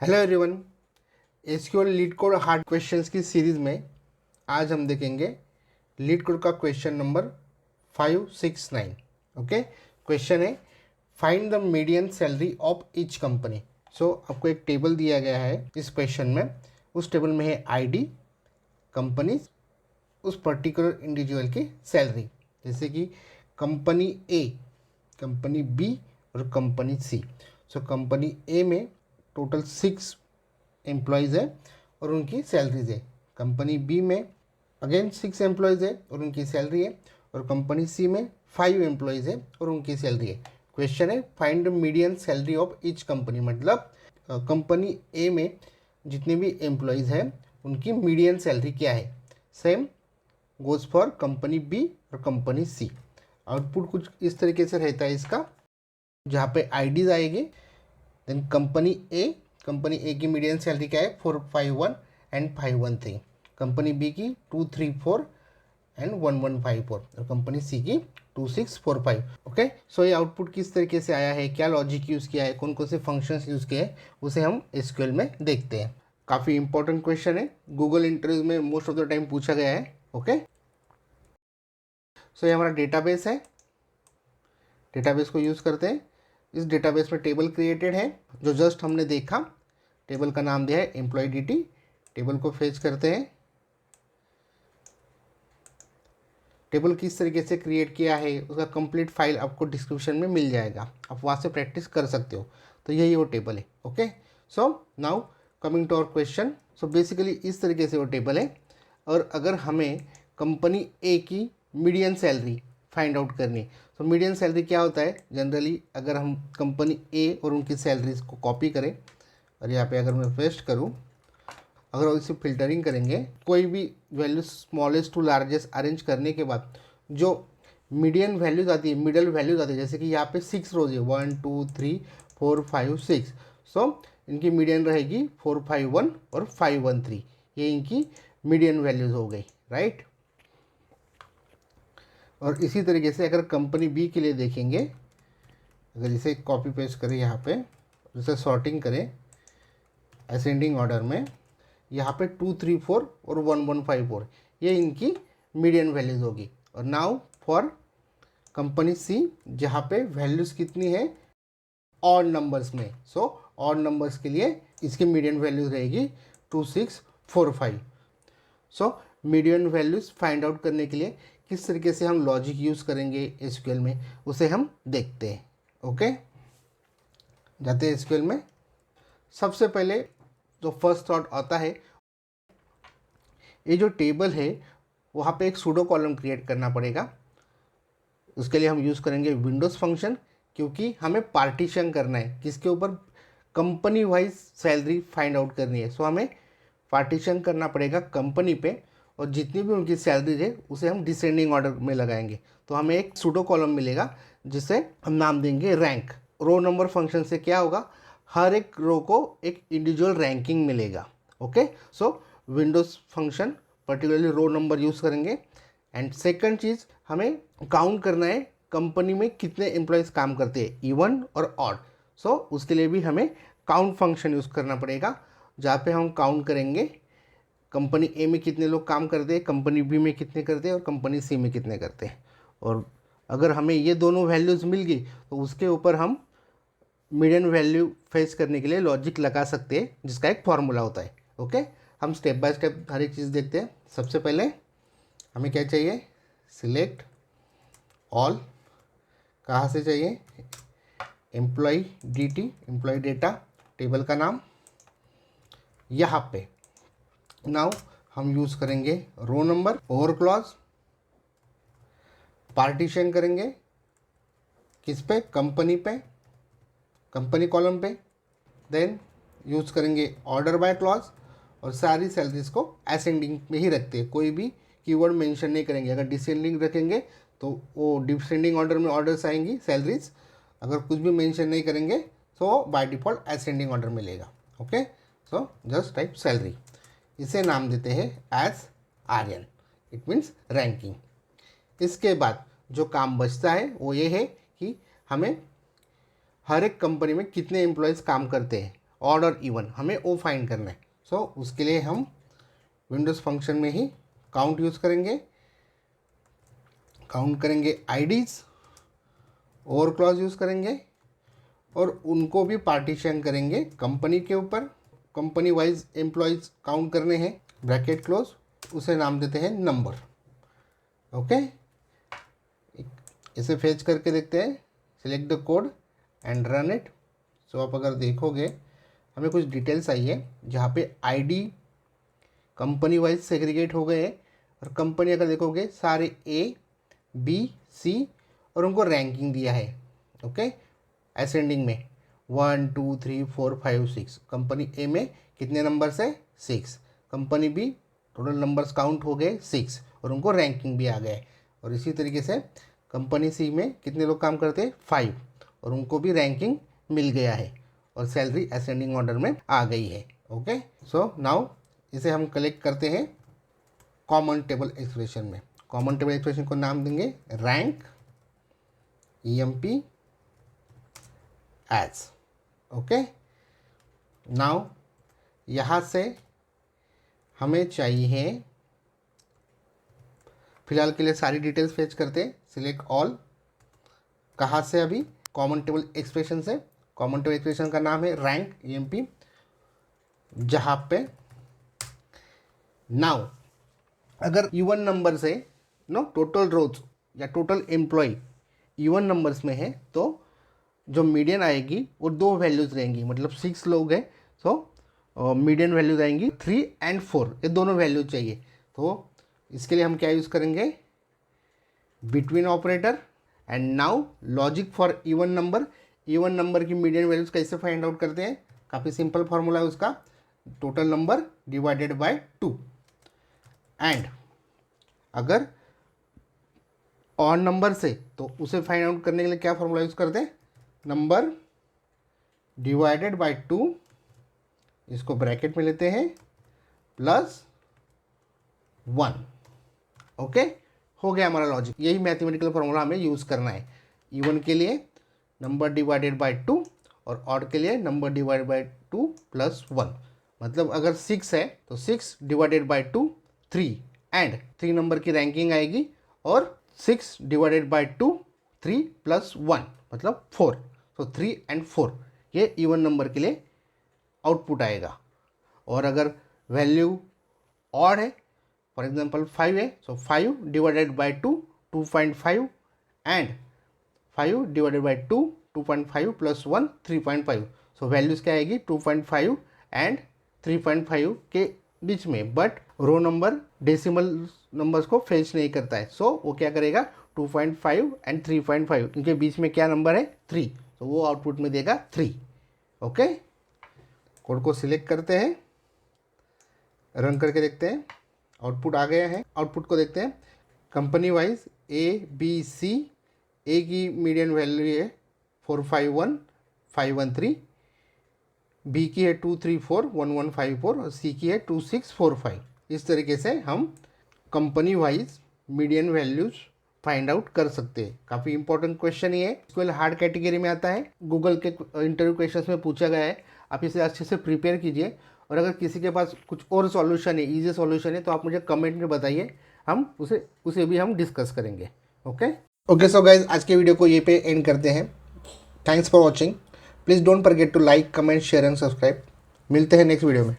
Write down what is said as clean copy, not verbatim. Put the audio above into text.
Hello everyone. SQL LeetCode hard questions की series में आज हम देखेंगे लीड कोड का क्वेश्चन नंबर 569। ओके, क्वेश्चन है find the median salary of each company. So आपको एक टेबल दिया गया है इस क्वेश्चन में। उस टेबल में है आईडी, कंपनी, उस पर्टिकुलर इंडिविजुअल की सैलरी, जैसे कि कंपनी ए, कंपनी बी और कंपनी सी। सो कंपनी ए में टोटल 6 एम्प्लॉयज़ है और उनकी सैलरीज है। कंपनी बी में अगेन 6 एम्प्लॉयज़ है और उनकी सैलरी है। और कंपनी सी में 5 एम्प्लॉयज़ है और उनकी सैलरी है। क्वेश्चन है find the median salary of each company, मतलब कंपनी ए में जितने भी एम्प्लॉयज़ हैं उनकी मीडियन सैलरी क्या है। Same goes for company B और कंपनी सी। आउटपुट कुछ इस तरीके से रहता है इसका, जहाँ पे आईडीज़ आएगी। देन कंपनी ए की मीडियन सैलरी क्या है 451 एंड 513। कंपनी बी की 234 एंड 1154 और कंपनी सी की 2645। ओके, सो ये आउटपुट किस तरीके से आया है, क्या लॉजिक यूज़ किया है, कौन कौन से फंक्शंस यूज़ किए हैं, उसे हम एसक्यूएल में देखते हैं। काफ़ी इंपॉर्टेंट क्वेश्चन है, गूगल इंटरव्यूज में मोस्ट ऑफ द टाइम पूछा गया है। ओके, सो ये हमारा डेटाबेस है, डेटाबेस को यूज़ करते हैं। इस डेटाबेस में टेबल क्रिएटेड है जो जस्ट हमने देखा। टेबल का नाम दिया है एम्प्लॉय डीटी। टेबल को फेच करते हैं। टेबल किस तरीके से क्रिएट किया है उसका कंप्लीट फाइल आपको डिस्क्रिप्शन में मिल जाएगा, आप वहाँ से प्रैक्टिस कर सकते हो। तो यही वो टेबल है। Okay, so now coming to our question. So basically इस तरीके से वो टेबल है। और अगर हमें कंपनी ए की मीडियन सैलरी फाइंड आउट करनी, तो मीडियन सैलरी क्या होता है जनरली, अगर हम कंपनी ए और उनकी सैलरीज को कॉपी करें और यहाँ पे अगर मैं पेस्ट करूँ, अगर इसे फिल्टरिंग करेंगे, कोई भी value smallest to largest arrange करने के बाद जो मीडियन वैल्यूज आती है, मिडल वैल्यूज आती है, जैसे कि यहाँ पे 6 रोज है 1 2 3 4 5 6। सो इनकी मीडियन रहेगी 451 और 513। ये इनकी मीडियन वैल्यूज हो गई, राइट। और इसी तरीके से अगर कंपनी बी के लिए देखेंगे, अगर इसे कॉपी पेस्ट करें यहाँ पे, इसे सॉर्टिंग करें असेंडिंग ऑर्डर में, यहाँ पे 234 और 1154 ये इनकी मीडियन वैल्यूज होगी। और नाउ फॉर कंपनी सी, जहाँ पे वैल्यूज़ कितनी है ऑड नंबर्स में। सो ऑड नंबर्स के लिए इसकी मीडियन वैल्यूज रहेगी 2645। So median values find out करने के लिए किस तरीके से हम लॉजिक यूज़ करेंगे एसक्यूएल में, उसे हम देखते हैं। ओके, जाते हैं एसक्यूएल में। सबसे पहले जो फर्स्ट थॉट आता है, ये जो टेबल है वहाँ पे एक सूडो कॉलम क्रिएट करना पड़ेगा। उसके लिए हम यूज़ करेंगे विंडोज़ फंक्शन, क्योंकि हमें पार्टीशन करना है किसके ऊपर, company wise salary find out करनी है। सो हमें पार्टीशन करना पड़ेगा कंपनी पे, और जितनी भी उनकी सैलरी है उसे हम डिसेंडिंग ऑर्डर में लगाएंगे। तो हमें एक सूडो कॉलम मिलेगा जिसे हम नाम देंगे रैंक। रो नंबर फंक्शन से क्या होगा, हर एक रो को एक इंडिविजुअल रैंकिंग मिलेगा। Okay, so windows function particularly row number use करेंगे। एंड सेकंड चीज़, हमें काउंट करना है कंपनी में कितने एम्प्लॉयज़ काम करते हैं, इवन और ऑड। सो उसके लिए भी हमें काउंट फंक्शन यूज़ करना पड़ेगा, जहाँ पे हम काउंट करेंगे कंपनी ए में कितने लोग काम करते हैं, कंपनी बी में कितने करते हैं और कंपनी सी में कितने करते हैं। और अगर हमें ये दोनों वैल्यूज़ मिल गई तो उसके ऊपर हम मीडियन वैल्यू फेस करने के लिए लॉजिक लगा सकते हैं, जिसका एक फॉर्मूला होता है। ओके, हम स्टेप बाय स्टेप हर एक चीज़ देखते हैं। सबसे पहले हमें क्या चाहिए, सिलेक्ट ऑल। कहाँ से चाहिए, employ DT, employ data, table का नाम यहाँ पे। नाउ हम यूज़ करेंगे row number, over clause, partition करेंगे किस पे, कंपनी पे, कंपनी कॉलम पे। देन यूज़ करेंगे ऑर्डर बाय क्लॉज, और सारी सैलरीज को असेंडिंग में ही रखते हैं, कोई भी कीवर्ड मेंशन नहीं करेंगे। अगर डिसेंडिंग रखेंगे तो वो डिसेंडिंग ऑर्डर में ऑर्डर्स आएंगी सैलरीज, अगर कुछ भी मेंशन नहीं करेंगे तो बाय डिफ़ॉल्ट असेंडिंग ऑर्डर मिलेगा। Okay, so just type salary, इसे नाम देते हैं as Aryan, it means ranking. इसके बाद जो काम बचता है वो ये है कि हमें हर एक कंपनी में कितने एम्प्लॉयज़ काम करते हैं ऑड और इवन, हमें वो फाइंड करना है। सो उसके लिए हम विंडोज़ फंक्शन में ही काउंट यूज़ करेंगे, काउंट करेंगे आईडीज़, ओवर क्लॉज यूज़ करेंगे और उनको भी पार्टीशन करेंगे कंपनी के ऊपर। कंपनी वाइज एम्प्लॉयज़ काउंट करने हैं, ब्रैकेट क्लोज, उसे नाम देते हैं नंबर। ओके, इसे फेच करके देखते हैं, select the code and run it. So आप अगर देखोगे हमें कुछ डिटेल्स आई है जहाँ पे आईडी कंपनी वाइज सेग्रीगेट हो गए हैं और कंपनी अगर देखोगे सारे ए बी सी और उनको रैंकिंग दिया है। ओके, असेंडिंग में 1 2 3 4 5 6। कंपनी ए में कितने नंबर्स है? 6। Company B total numbers count हो गए 6 और उनको रैंकिंग भी आ गए। और इसी तरीके से कंपनी सी में कितने लोग काम करते हैं? 5 और उनको भी रैंकिंग मिल गया है और सैलरी असेंडिंग ऑर्डर में आ गई है। ओके, सो नाउ इसे हम कलेक्ट करते हैं कॉमन टेबल एक्सप्रेशन में। कॉमन टेबल एक्सप्रेशन को नाम देंगे rank EMP as. Okay, now यहाँ से हमें चाहिए, फिलहाल के लिए सारी डिटेल्स फेच करते हैं, सिलेक्ट ऑल। कहाँ से? अभी कॉमन टेबल एक्सप्रेशन से। कॉमन टेबल एक्सप्रेशन का नाम है रैंक EMP, जहाँ पे नाउ अगर इवन नंबर से टोटल रोज या टोटल एम्प्लॉय इवन नंबर्स में है तो जो मीडियन आएगी वो 2 वैल्यूज़ रहेंगी, मतलब 6 लोग हैं तो मीडियन वैल्यूज आएंगी 3 और 4, ये दोनों वैल्यू चाहिए। तो इसके लिए हम क्या यूज़ करेंगे? Between operator. And now logic for even number. Even number की मीडियन वैल्यूज कैसे फाइंड आउट करते हैं? काफ़ी सिंपल फार्मूला है उसका, total number divided by 2। And अगर ऑड नंबर से तो उसे फाइंड आउट करने के लिए क्या फार्मूला यूज़ करते हैं? नंबर डिवाइडेड बाय 2, इसको ब्रैकेट में लेते हैं, प्लस 1। ओके, हो गया हमारा लॉजिक। यही मैथमेटिकल फार्मूला हमें यूज़ करना है। इवन के लिए नंबर डिवाइडेड बाय 2 और ऑड के लिए नंबर डिवाइडेड बाय 2 प्लस 1। मतलब अगर 6 है तो 6 डिवाइडेड बाय 2 3 एंड 3 नंबर की रैंकिंग आएगी और 6 डिवाइडेड बाय 2 3 प्लस 1 मतलब 4। तो 3 और 4 ये इवन नंबर के लिए आउटपुट आएगा। और अगर वैल्यू ऑड है, फॉर एग्जांपल 5 है, सो 5 divided by 2 2.5 and 5 divided by 2 2.5 plus 1 3.5। So values क्या आएगी? 2.5 एंड 3.5 के बीच में, but row number decimal numbers को फेच नहीं करता है। सो वो क्या करेगा? 2.5 एंड 3.5 इनके बीच में क्या नंबर है? 3, तो वो आउटपुट में देगा 3। ओके, कोड को सिलेक्ट करते हैं, रन करके देखते हैं, आउटपुट आ गया है। आउटपुट को देखते हैं, कंपनी वाइज ABC, ए की मीडियन वैल्यू है 451 513, बी की है 234 1154 और सी की है 2645। इस तरीके से हम company wise median values find out कर सकते हैं। काफ़ी इंपॉर्टेंट क्वेश्चन ये है, इसको हार्ड कैटेगरी में आता है, गूगल के इंटरव्यू क्वेश्चंस में पूछा गया है। आप इसे अच्छे से प्रिपेयर कीजिए और अगर किसी के पास कुछ और सॉल्यूशन है, इजी सॉल्यूशन है, तो आप मुझे कमेंट में बताइए, हम उसे भी हम डिस्कस करेंगे। ओके सो गाइज, आज के वीडियो को ये पे एंड करते हैं। Thanks for watching. Please don't forget to like, comment, share and subscribe. मिलते हैं नेक्स्ट वीडियो में।